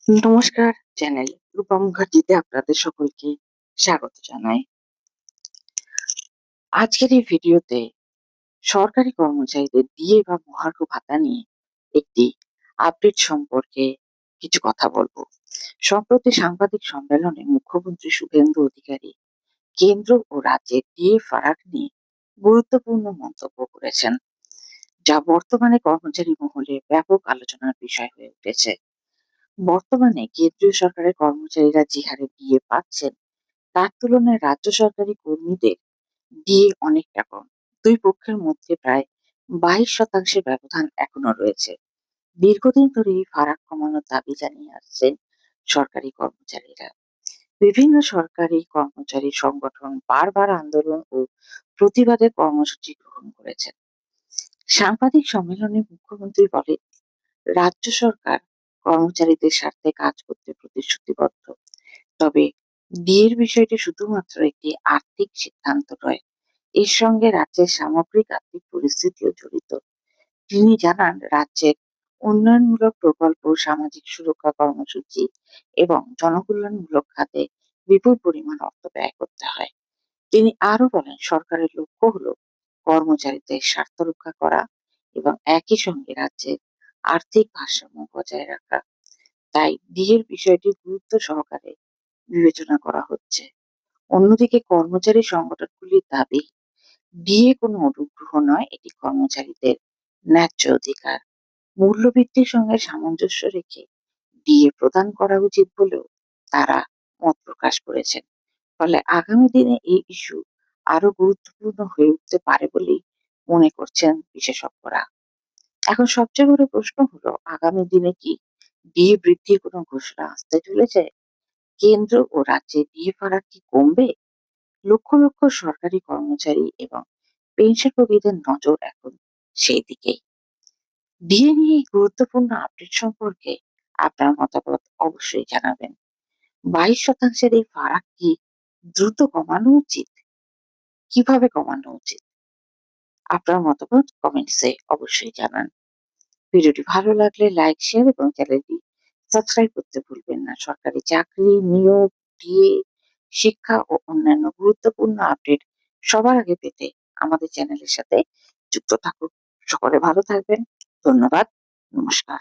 নমস্কার, চ্যানেল রূপা মুখার্জিতে আপনাদের সকলকে স্বাগত জানাই। আজকের এই ভিডিওতে সরকারি কর্মচারীদের ডিএ বা মহার্ঘ ভাতা নিয়ে একটি আপডেট সম্পর্কে কিছু কথা বলবো। সম্প্রতি সাংবাদিক সম্মেলনে মুখ্যমন্ত্রী শুভেন্দু অধিকারী কেন্দ্র ও রাজ্যের ডিএ ফারাক নিয়ে গুরুত্বপূর্ণ মন্তব্য করেছেন, যা বর্তমানে কর্মচারী মহলে ব্যাপক আলোচনার বিষয় হয়ে উঠেছে। বর্তমানে কেন্দ্রীয় সরকারের কর্মচারীরা যে হারে ডিএ পাচ্ছেন তার তুলনায় রাজ্য সরকারি কর্মীদের ডিএ অনেকটা কম। দুই পক্ষের মধ্যে প্রায় 22% ব্যবধান এখনো রয়েছে। দীর্ঘদিন ধরে এই ফারাক কমানোর দাবি জানিয়ে আসছেন সরকারি কর্মচারীরা। বিভিন্ন সরকারি কর্মচারী সংগঠন বারবার আন্দোলন ও প্রতিবাদে কর্মসূচি গ্রহণ করেছেন। সাংবাদিক সম্মেলনে মুখ্যমন্ত্রী বলেন, রাজ্য সরকার কর্মচারীদের স্বার্থে কাজ করতে প্রতিশ্রুতিবদ্ধ। তবে ডিএর বিষয়টি শুধুমাত্র একটি আর্থিক সিদ্ধান্ত নয়, এর সঙ্গে রাজ্যের সামগ্রিক আর্থিক পরিস্থিতিও জড়িত। তিনি জানান, রাজ্যের উন্নয়নমূলক প্রকল্প, সামাজিক সুরক্ষা কর্মসূচি এবং জনকল্যাণমূলক খাতে বিপুল পরিমাণ অর্থ ব্যয় করতে হয়। তিনি আরো বলেন, সরকারের লক্ষ্য হলো কর্মচারীদের স্বার্থ রক্ষা করা এবং একই সঙ্গে রাজ্যের আর্থিক ভারসাম্য বজায় রাখা। তাই ডিএর বিষয়টি গুরুত্ব সহকারে বিবেচনা করা হচ্ছে। অন্যদিকে কর্মচারী সংগঠনগুলির দাবি, ডিএ কোনো অনুগ্রহ নয়, এটি কর্মচারীদের ন্যায্য অধিকার। মূল্যবৃদ্ধির সঙ্গে সামঞ্জস্য রেখে ডিএ প্রদান করা উচিত বলেও তারা মত প্রকাশ করেছেন। ফলে আগামী দিনে এই ইস্যু আরো গুরুত্বপূর্ণ হয়ে উঠতে পারে বলেই মনে করছেন বিশেষজ্ঞরা। এখন সবচেয়ে বড় প্রশ্ন হলো, আগামী দিনে কি ডিএ বৃদ্ধির কোনো ঘোষণা আসতে চলেছে? কেন্দ্র ও রাজ্যে ডিএ ফারাক কি কমবে? লক্ষ লক্ষ সরকারি কর্মচারী এবং পেনশনভোগীদের নজর এখন সেই দিকেই। ডিএ নিয়ে এই গুরুত্বপূর্ণ আপডেট সম্পর্কে আপনার মতামত অবশ্যই জানাবেন। 22% এই ফারাক কি দ্রুত কমানো উচিত? কিভাবে কমানো উচিত? আপনার মতামত কমেন্টসে অবশ্যই জানান। ভিডিওটি ভালো লাগলে লাইক, শেয়ার এবং চ্যানেলটি সাবস্ক্রাইব করতে ভুলবেন না। সরকারি চাকরি, নিয়োগ, ডিএ, শিক্ষা ও অন্যান্য গুরুত্বপূর্ণ আপডেট সবার আগে পেতে আমাদের চ্যানেলের সাথে যুক্ত থাকুন। সকলে ভালো থাকবেন। ধন্যবাদ। নমস্কার।